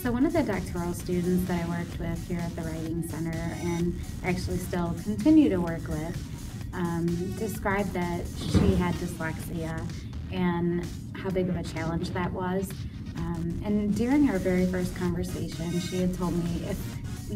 So one of the doctoral students that I worked with here at the Writing Center, and actually still continue to work with, described that she had dyslexia and how big of a challenge that was. And during our very first conversation, she had told me, if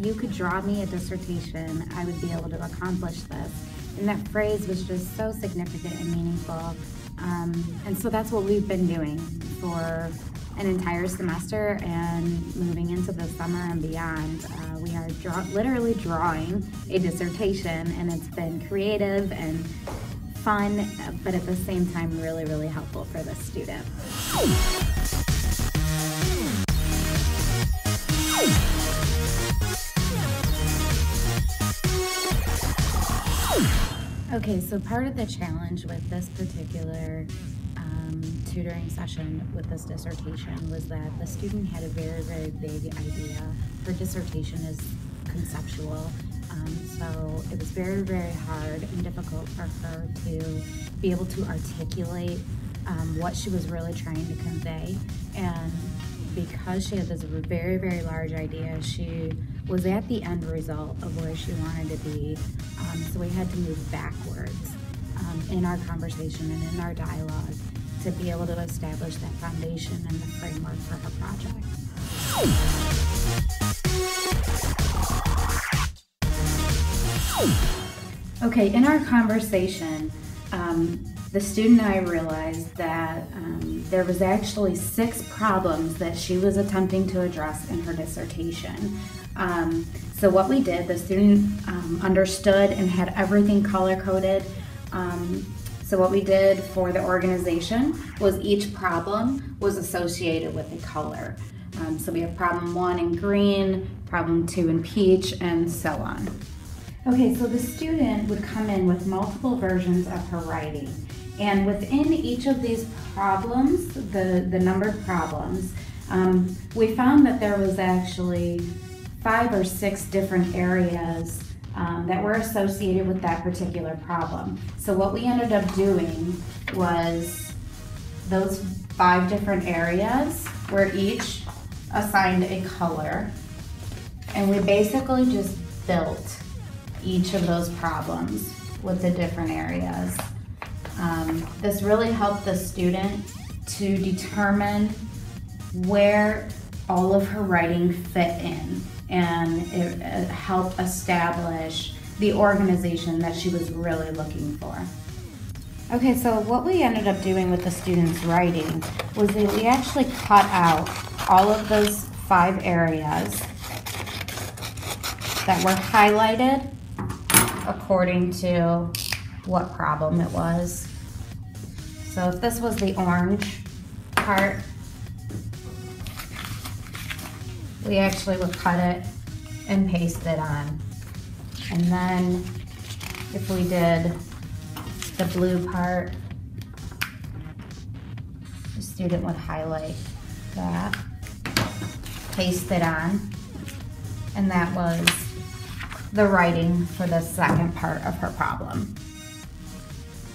you could draw me a dissertation, I would be able to accomplish this. And that phrase was just so significant and meaningful. And so that's what we've been doing for an entire semester and moving into the summer and beyond. We are literally drawing a dissertation, and it's been creative and fun, but at the same time really, really helpful for the student. Okay, so part of the challenge with this particular tutoring session with this dissertation was that the student had a very, very big idea. Her dissertation is conceptual, so it was very, very hard and difficult for her to be able to articulate what she was really trying to convey. And because she had this very, very large idea, she was at the end result of where she wanted to be. So we had to move backwards in our conversation and in our dialogue to be able to establish that foundation and the framework for her project. Okay, in our conversation, the student and I realized that there was actually 6 problems that she was attempting to address in her dissertation. So what we did, the student understood and had everything color-coded. So what we did for the organization was each problem was associated with a color. So we have problem 1 in green, problem 2 in peach, and so on. Okay, so the student would come in with multiple versions of her writing. And within each of these problems, the numbered problems, we found that there was actually 5 or 6 different areas that were associated with that particular problem. So what we ended up doing was those 5 different areas were each assigned a color, and we basically just built each of those problems with the different areas. This really helped the student to determine where all of her writing fit in, and it helped establish the organization that she was really looking for. Okay, so what we ended up doing with the student's writing was that we actually cut out all of those 5 areas that were highlighted according to what problem it was. So if this was the orange part, we actually would cut it and paste it on. And then if we did the blue part, the student would highlight that, paste it on, and that was the writing for the second part of her problem.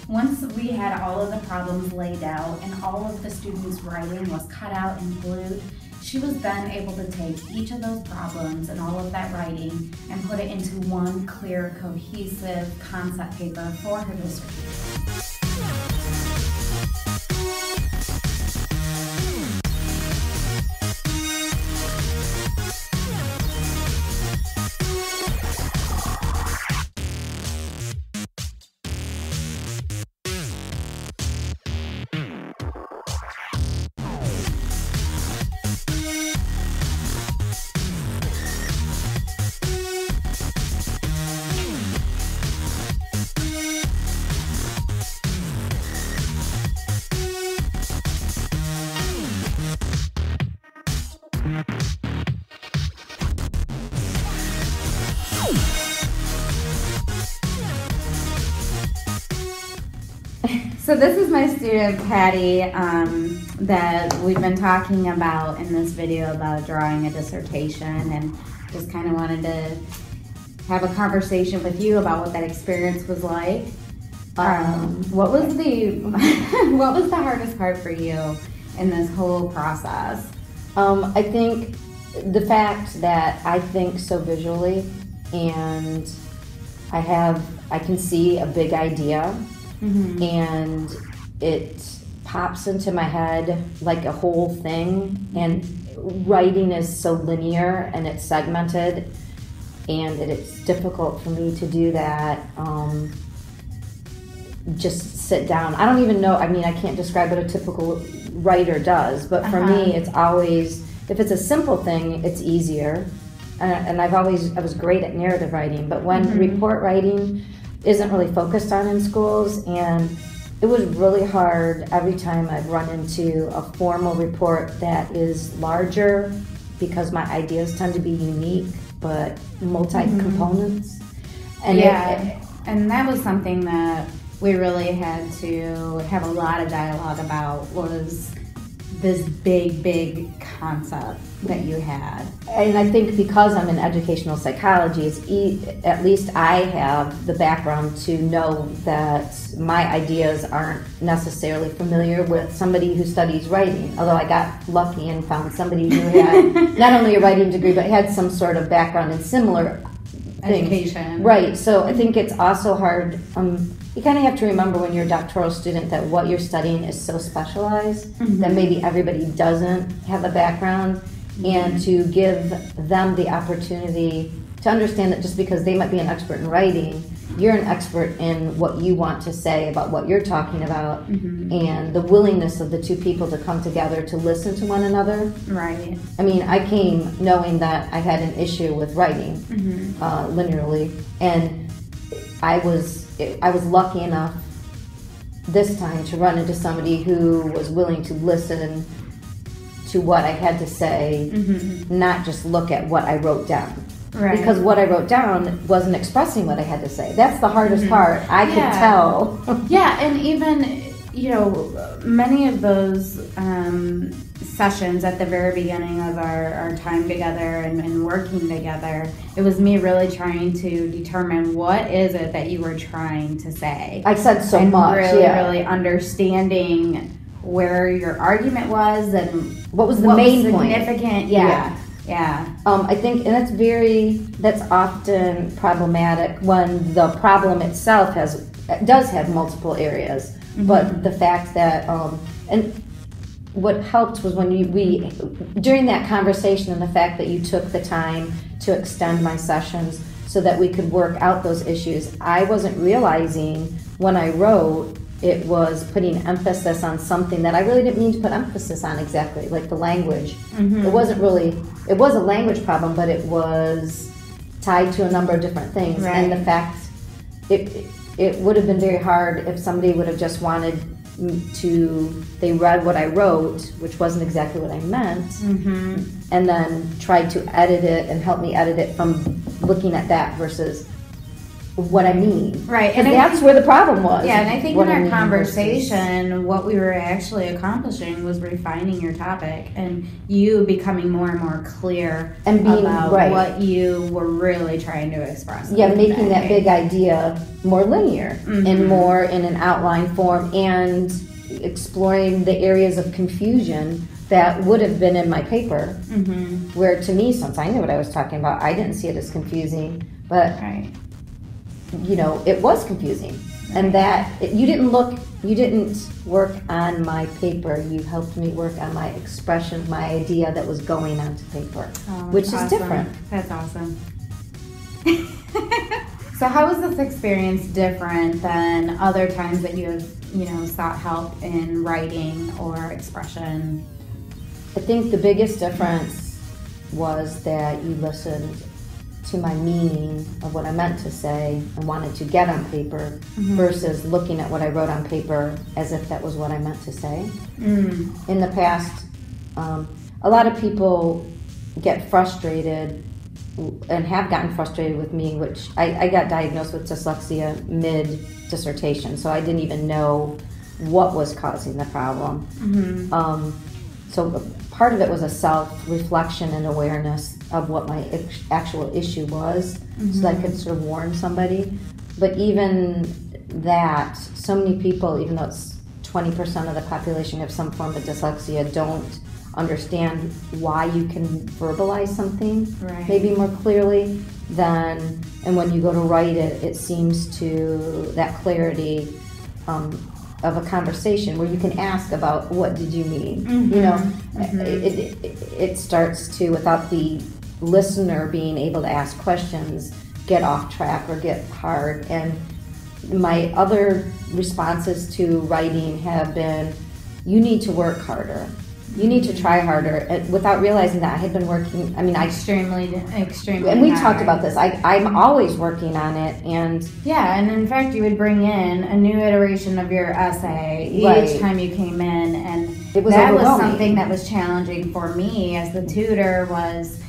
Once we had all of the problems laid out and all of the students' writing was cut out and glued, she was then able to take each of those problems and all of that writing and put it into one clear, cohesive concept paper for her dissertation. So this is my student Patty that we've been talking about in this video about drawing a dissertation, and just kind of wanted to have a conversation with you about what that experience was like. What was the hardest part for you in this whole process? I think The fact that I think so visually, and I can see a big idea, and it pops into my head like a whole thing, and writing is so linear and it's segmented, and it's difficult for me to do that. Just sit down. I don't even know, I mean, I can't describe what a typical writer does, but for me, it's always, if it's a simple thing, it's easier. And I was great at narrative writing, but when report writing isn't really focused on in schools, and it was really hard every time I'd run into a formal report that is larger, because my ideas tend to be unique but multi-components. And and that was something that we really had to have a lot of dialogue about, was this big concept that you had. And I think because I'm in educational psychology, at least I have the background to know that my ideas aren't necessarily familiar with somebody who studies writing, although I got lucky and found somebody who had not only a writing degree but had some sort of background in similar education. Right, so I think it's also hard. You kind of have to remember when you're a doctoral student that what you're studying is so specialized that maybe everybody doesn't have a background, and to give them the opportunity to understand that just because they might be an expert in writing, you're an expert in what you want to say about what you're talking about, and the willingness of the two people to come together to listen to one another. Right. I mean, I came knowing that I had an issue with writing linearly, and I was lucky enough this time to run into somebody who was willing to listen to what I had to say, not just look at what I wrote down. Right. Because what I wrote down wasn't expressing what I had to say. That's the hardest part. I could tell. And even, many of those sessions at the very beginning of our time together and working together, it was me really trying to determine what is it that you were trying to say. I said so much. Really understanding where your argument was and what was the main point. Significant. Yeah. I think, and that's often problematic when the problem itself does have multiple areas. But the fact that and what helped was when we during that conversation, and the fact that you took the time to extend my sessions so that we could work out those issues. I wasn't realizing when I wrote it was putting emphasis on something that I really didn't mean to put emphasis on exactly, like the language. It was a language problem, but it was tied to a number of different things. Right. And the fact, it would have been very hard if somebody would have just wanted they read what I wrote, which wasn't exactly what I meant, and then tried to edit it and help me edit it from looking at that versus what I mean. Right. And that's where the problem was. Yeah, and I think in our conversation, what we were actually accomplishing was refining your topic and you becoming more and more clear and being about what you were really trying to express. Yeah, making that big idea more linear and more in an outline form, and exploring the areas of confusion that would have been in my paper, where to me, since I knew what I was talking about, I didn't see it as confusing, but it was confusing. And that you didn't work on my paper, you helped me work on my expression, my idea that was going onto paper, which is different. That's awesome. So how was this experience different than other times that you have, sought help in writing or expression? I think the biggest difference was that you listened to my meaning of what I meant to say and wanted to get on paper versus looking at what I wrote on paper as if that was what I meant to say. In the past, a lot of people get frustrated and have gotten frustrated with me, which I got diagnosed with dyslexia mid-dissertation, so I didn't even know what was causing the problem. So part of it was a self-reflection and awareness of what my actual issue was, so that I could sort of warn somebody. But even that, so many people, even though it's 20% of the population have some form of dyslexia, don't understand why you can verbalize something Right. maybe more clearly than, and when you go to write it, it seems to that clarity of a conversation where you can ask about what did you mean. You know, it starts to, without the listener being able to ask questions, get off track or get hard. And my other responses to writing have been, you need to work harder. You need to try harder. And without realizing that, I had been working, I mean, extremely and we hard. talked about this. I'm always working on it, and Yeah, and in fact, you would bring in a new iteration of your essay each Right. time you came in, and it was that was overwhelming. something that was challenging for me as the tutor. Was,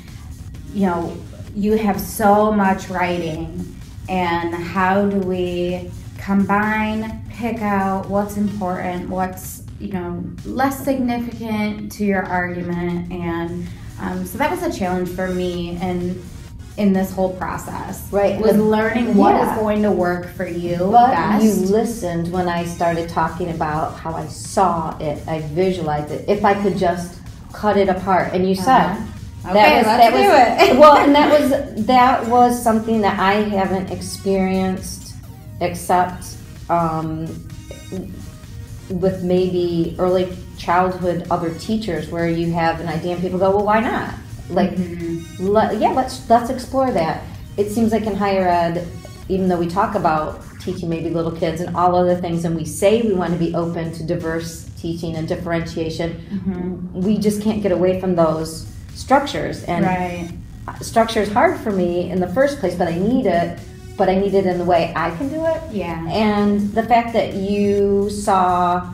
you know, you have so much writing, and how do we combine, pick out what's important, what's, you know, less significant to your argument, and so that was a challenge for me, and in this whole process, Right. was learning what Yeah. is going to work for you But best. you listened when I started talking about how I saw it, I visualized it. If I could just cut it apart, and you said, Okay, let's do it. Well, and that was something that I haven't experienced, except with maybe early childhood other teachers, where you have an idea and people go, well, why not? Like, let's explore that. It seems like in higher ed, even though we talk about teaching maybe little kids and all other things, and we say we want to be open to diverse teaching and differentiation, we just can't get away from those structures. And Right. structure is hard for me in the first place, but I need it. But I need it in the way I can do it. Yeah. And the fact that you saw,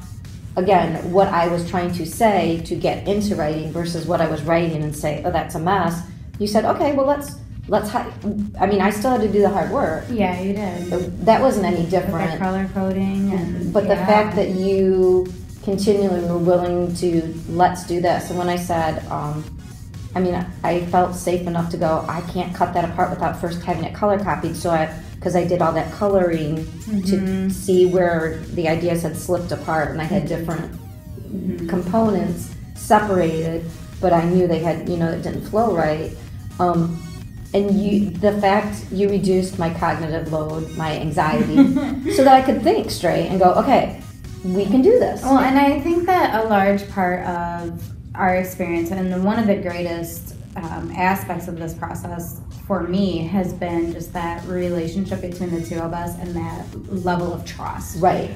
again, what I was trying to say to get into writing versus what I was writing and say, oh, that's a mess. You said, okay, well, I mean, I still had to do the hard work. Yeah, you did. That wasn't any With the different. color coding and But the fact that you continually were willing to, let's do this. And when I said, I mean, I felt safe enough to go, I can't cut that apart without first having it color copied. So because I did all that coloring to see where the ideas had slipped apart, and I had different components separated, but I knew they had, it didn't flow right. And the fact you reduced my cognitive load, my anxiety, so that I could think straight and go, okay, we can do this. Well, and I think that a large part of our experience, and one of the greatest aspects of this process for me, has been just that relationship between the two of us and that level of trust. Right.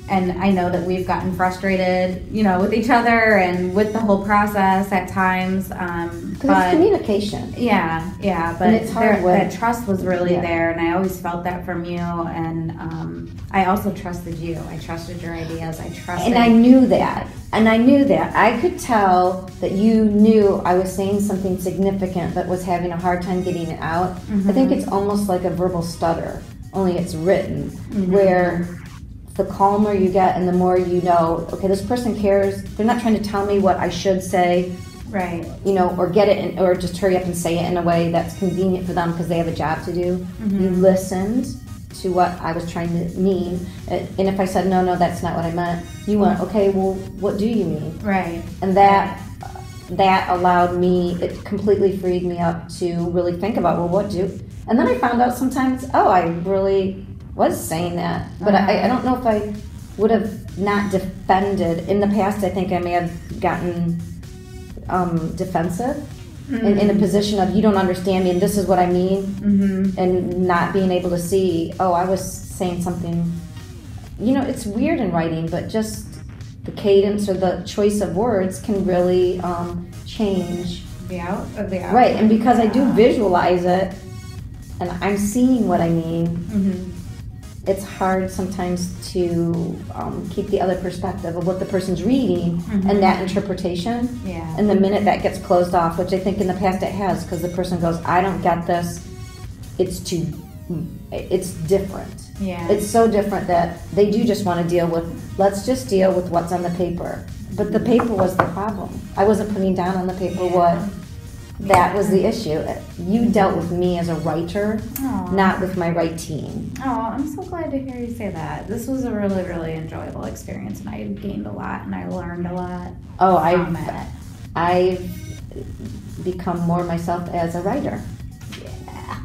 And I know that we've gotten frustrated, with each other and with the whole process at times. Because it's communication. Yeah, but And it's hard that trust was really Yeah. there, and I always felt that from you. And I also trusted you. I trusted your ideas. I trusted. And I knew that. I could tell that you knew I was saying something significant but was having a hard time getting it out. I think it's almost like a verbal stutter, only it's written, where the calmer you get and the more you know, okay, this person cares. They're not trying to tell me what I should say, Right. or get it, or just hurry up and say it in a way that's convenient for them because they have a job to do. You listened to what I was trying to mean, and if I said no, that's not what I meant, you went, okay, well, what do you mean? Right. And that allowed me, it completely freed me up to really think about, and then I found out sometimes, I really was saying that, but I don't know if I would have not defended. In the past, I think I may have gotten defensive in a position of, you don't understand me and this is what I mean, and not being able to see, I was saying something, it's weird in writing, but just the cadence or the choice of words can really change The outcome. right. And because I do visualize it and I'm seeing what I mean, it's hard sometimes to keep the other perspective of what the person's reading and that interpretation. Yeah. And the minute that gets closed off, which I think in the past it has, because the person goes, I don't get this, it's different. Yeah. It's so different that they do just want to let's just deal with what's on the paper. But the paper was the problem. I wasn't putting down on the paper That was the issue. You dealt with me as a writer, Aw. not with my writing. Oh, I'm so glad to hear you say that. This was a really, really enjoyable experience, and I gained a lot, and I learned a lot Oh, from it. I've become more myself as a writer. Yeah.